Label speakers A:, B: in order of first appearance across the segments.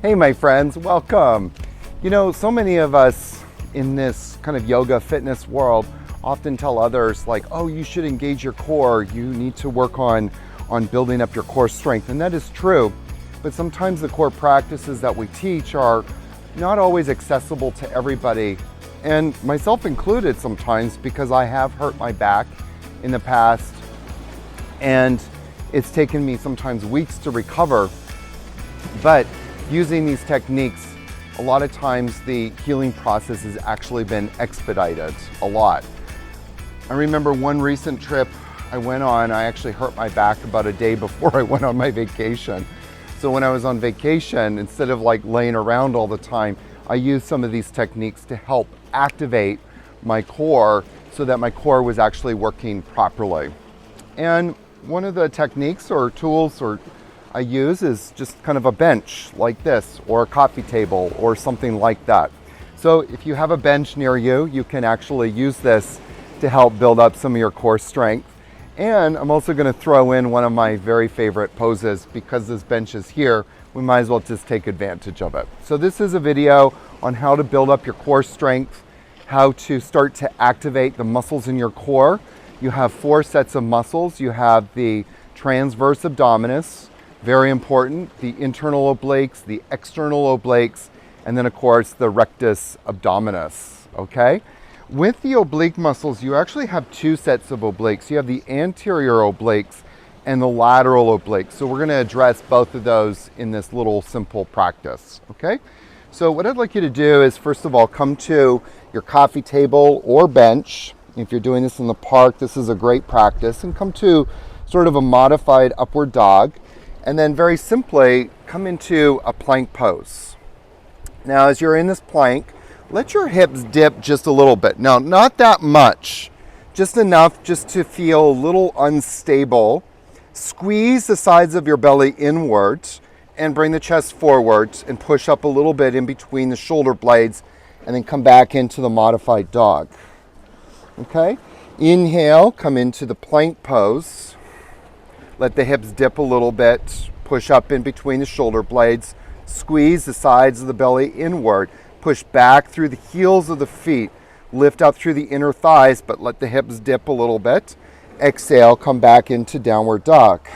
A: Hey my friends, welcome. You know, so many of us in this kind of yoga fitness world often tell others like, oh, you should engage your core. You need to work on building up your core strength. And that is true. But sometimes the core practices that we teach are not always accessible to everybody. And myself included sometimes, because I have hurt my back in the past. And it's taken me sometimes weeks to recover. But using these techniques, a lot of times the healing process has actually been expedited a lot. I remember one recent trip I went on, I actually hurt my back about a day before I went on my vacation. So when I was on vacation, instead of like laying around all the time, I used some of these techniques to help activate my core so that my core was actually working properly. And one of the techniques or tools I use is just kind of a bench like this, or a coffee table or something like that. So if you have a bench near you, you can actually use this to help build up some of your core strength. And I'm also going to throw in one of my very favorite poses. Because this bench is here, we might as well just take advantage of it. So this is a video on how to build up your core strength, how to start to activate the muscles in your core. You have 4 sets of muscles. You have the transverse abdominis, very important, the internal obliques, the external obliques, and then of course the rectus abdominis, okay? With the oblique muscles, you actually have 2 sets of obliques. You have the anterior obliques and the lateral obliques. So we're gonna address both of those in this little simple practice, okay? So what I'd like you to do is, first of all, come to your coffee table or bench. If you're doing this in the park, this is a great practice. And come to sort of a modified upward dog. And then very simply, come into a plank pose. Now, as you're in this plank, let your hips dip just a little bit. Now, not that much, just enough just to feel a little unstable. Squeeze the sides of your belly inwards and bring the chest forwards and push up a little bit in between the shoulder blades, and then come back into the modified dog. Okay? Inhale, come into the plank pose. Let the hips dip a little bit. Push up in between the shoulder blades. Squeeze the sides of the belly inward. Push back through the heels of the feet. Lift up through the inner thighs, but let the hips dip a little bit. Exhale, come back into downward dog.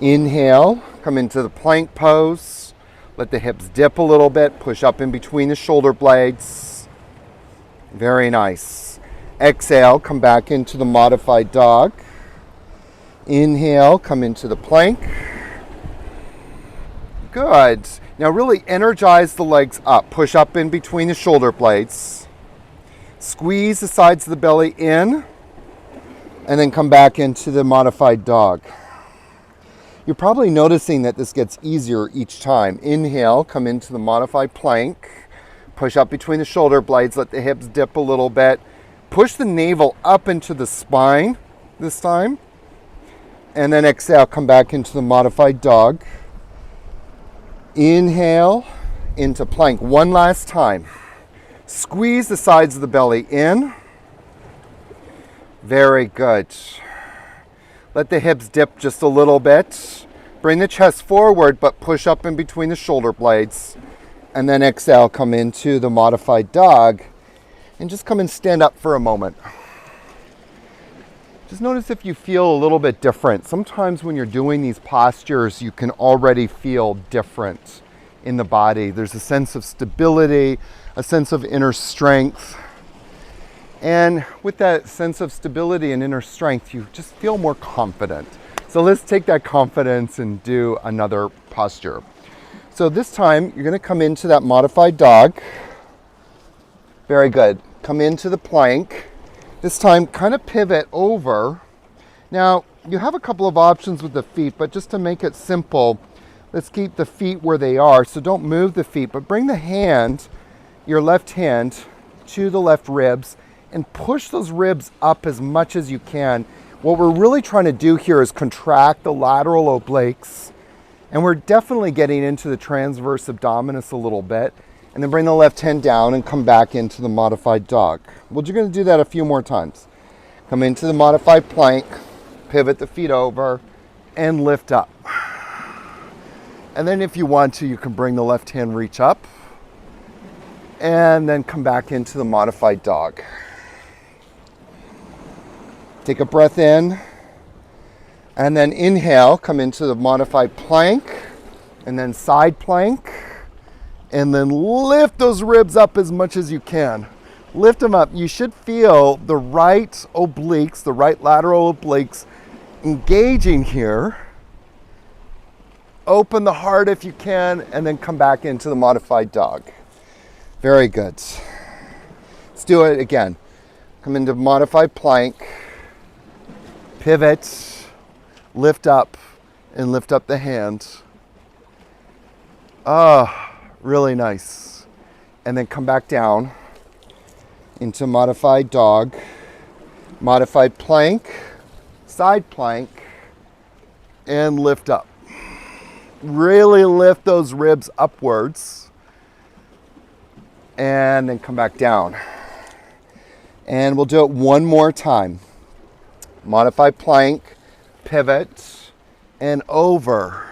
A: Inhale, come into the plank pose. Let the hips dip a little bit. Push up in between the shoulder blades. Very nice. Exhale, come back into the modified dog. Inhale, come into the plank. Good. Now really energize the legs up. Push up in between the shoulder blades. Squeeze the sides of the belly in. And then come back into the modified dog. You're probably noticing that this gets easier each time. Inhale, come into the modified plank. Push up between the shoulder blades. Let the hips dip a little bit. Push the navel up into the spine this time. And then exhale, come back into the modified dog. Inhale into plank one last time. Squeeze the sides of the belly in. Very good. Let the hips dip just a little bit. Bring the chest forward, but push up in between the shoulder blades. And then exhale, come into the modified dog. And just come and stand up for a moment. Just notice if you feel a little bit different. Sometimes when you're doing these postures, you can already feel different in the body. There's a sense of stability, a sense of inner strength. And with that sense of stability and inner strength, you just feel more confident. So let's take that confidence and do another posture. So this time, you're gonna come into that modified dog. Very good. Come into the plank. This time, kind of pivot over. Now, you have a couple of options with the feet, but just to make it simple, let's keep the feet where they are. So don't move the feet, but bring the hand, your left hand, to the left ribs and push those ribs up as much as you can. What we're really trying to do here is contract the lateral obliques, and we're definitely getting into the transverse abdominis a little bit. And then bring the left hand down and come back into the modified dog. We're just going to do that a few more times. Come into the modified plank, pivot the feet over, and lift up. And then if you want to, you can bring the left hand reach up and then come back into the modified dog. Take a breath in and then inhale, come into the modified plank and then side plank and then lift those ribs up as much as you can. Lift them up. You should feel the right obliques, the right lateral obliques engaging here. Open the heart if you can, and then come back into the modified dog. Very good. Let's do it again. Come into modified plank, pivot, lift up, and lift up the hand. Really nice. And then come back down into modified dog, modified plank, side plank, and lift up. Really lift those ribs upwards and then come back down. And we'll do it one more time. Modified plank, pivot, and over.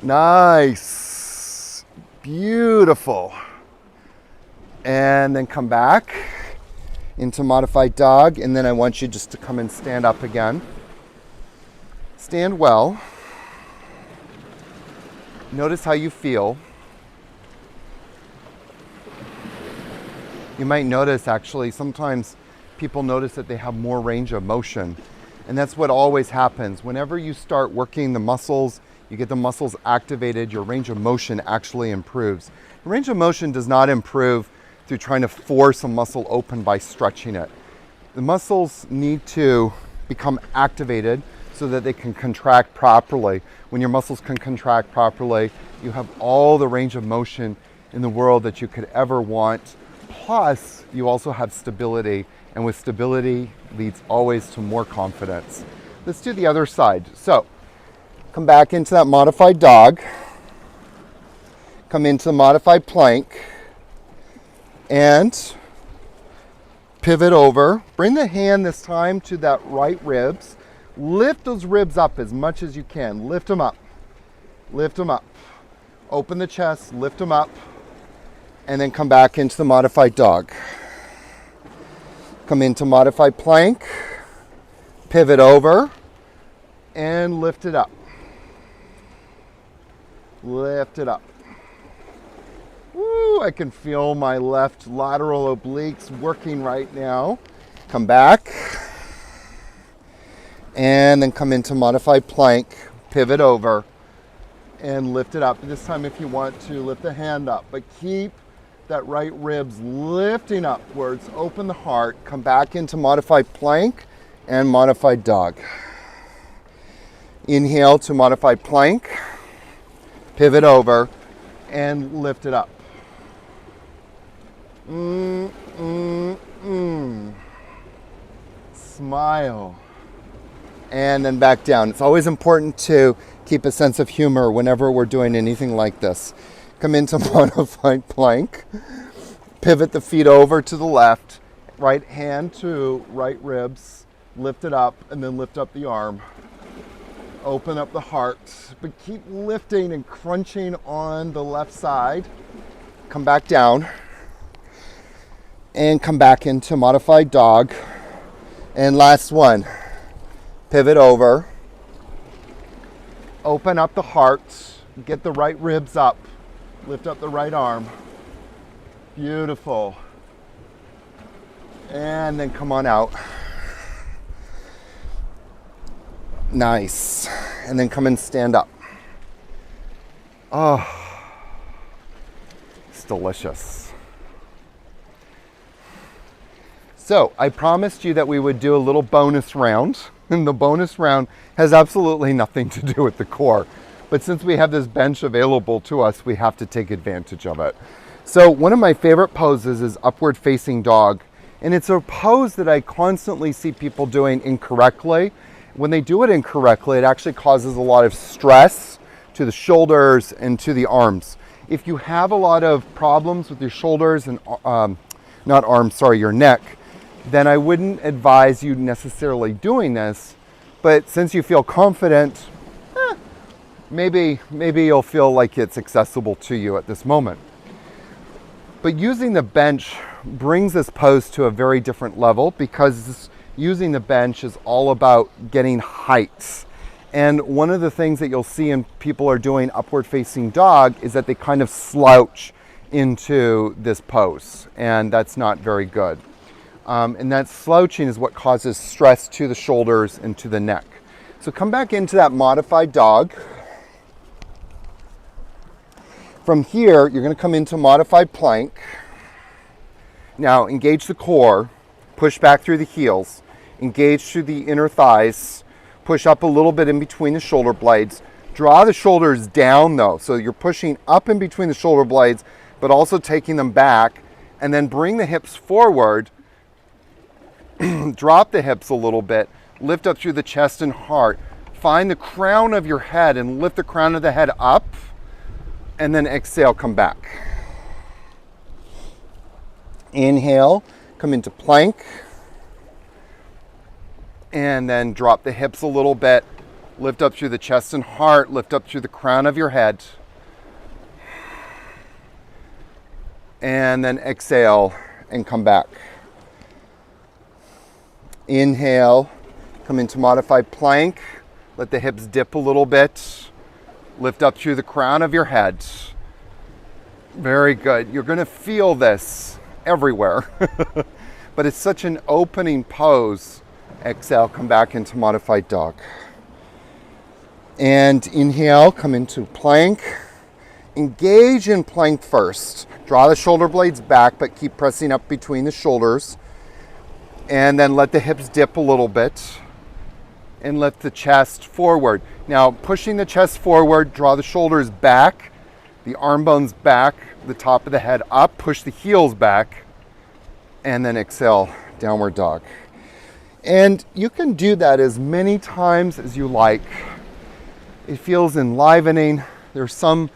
A: Nice. Beautiful. And then come back into modified dog, and then I want you just to come and stand up again. Stand well. Notice how you feel. You might notice actually sometimes people notice that they have more range of motion, and that's what always happens. Whenever you start working the muscles, you get the muscles activated, your range of motion actually improves. Your range of motion does not improve through trying to force a muscle open by stretching it. The muscles need to become activated so that they can contract properly. When your muscles can contract properly, you have all the range of motion in the world that you could ever want. Plus, you also have stability, and with stability leads always to more confidence. Let's do the other side. So, come back into that modified dog. Come into the modified plank. And pivot over. Bring the hand this time to that right ribs. Lift those ribs up as much as you can. Lift them up. Lift them up. Open the chest, lift them up, and then come back into the modified dog. Come into modified plank, pivot over, and lift it up. Lift it up. Woo, I can feel my left lateral obliques working right now. Come back. And then come into modified plank, pivot over, and lift it up. This time if you want to, lift the hand up, but keep that right ribs lifting upwards, open the heart, come back into modified plank and modified dog. Inhale to modified plank, pivot over, and lift it up. Smile. And then back down. It's always important to keep a sense of humor whenever we're doing anything like this. Come into modified plank, pivot the feet over to the left, right hand to right ribs, lift it up, and then lift up the arm. Open up the heart, but keep lifting and crunching on the left side. Come back down, and come back into modified dog. And last one. Pivot over, open up the heart, get the right ribs up, lift up the right arm. Beautiful. And then come on out. Nice. And then come and stand up. Oh, it's delicious. So I promised you that we would do a little bonus round. And the bonus round has absolutely nothing to do with the core. But since we have this bench available to us, we have to take advantage of it. So one of my favorite poses is upward facing dog. And it's a pose that I constantly see people doing incorrectly. When they do it incorrectly, it actually causes a lot of stress to the shoulders and to the arms. If you have a lot of problems with your shoulders and, your neck, then I wouldn't advise you necessarily doing this. But since you feel confident, maybe you'll feel like it's accessible to you at this moment. But using the bench brings this pose to a very different level, because using the bench is all about getting height. And one of the things that you'll see in people are doing upward facing dog is that they kind of slouch into this pose, and that's not very good. And that slouching is what causes stress to the shoulders and to the neck. So come back into that modified dog. From here, you're going to come into modified plank. Now engage the core, push back through the heels, engage through the inner thighs, push up a little bit in between the shoulder blades. Draw the shoulders down though, so you're pushing up in between the shoulder blades, but also taking them back, and then bring the hips forward. Drop the hips a little bit, lift up through the chest and heart. Find the crown of your head and lift the crown of the head up, and then exhale, come back. Inhale, come into plank, and then drop the hips a little bit, lift up through the chest and heart, lift up through the crown of your head, and then exhale and come back. Inhale, come into modified plank, let the hips dip a little bit, lift up through the crown of your head. Very good. You're going to feel this everywhere, but it's such an opening pose. Exhale, come back into modified dog. And inhale, come into plank. Engage in plank first. Draw the shoulder blades back, but keep pressing up between the shoulders. And then let the hips dip a little bit. And lift the chest forward. Now, pushing the chest forward, draw the shoulders back, the arm bones back, the top of the head up, push the heels back, and then exhale, downward dog. And you can do that as many times as you like. It feels enlivening. There's some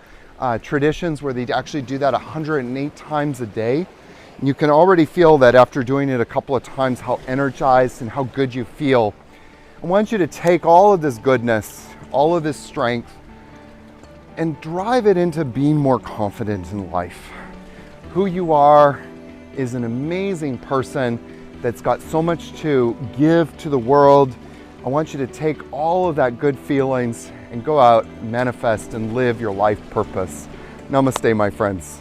A: traditions where they actually do that 108 times a day. And you can already feel that after doing it a couple of times, how energized and how good you feel. I want you to take all of this goodness, all of this strength, and drive it into being more confident in life. Who you are is an amazing person that's got so much to give to the world. I want you to take all of that good feelings and go out, manifest, and live your life purpose. Namaste, my friends.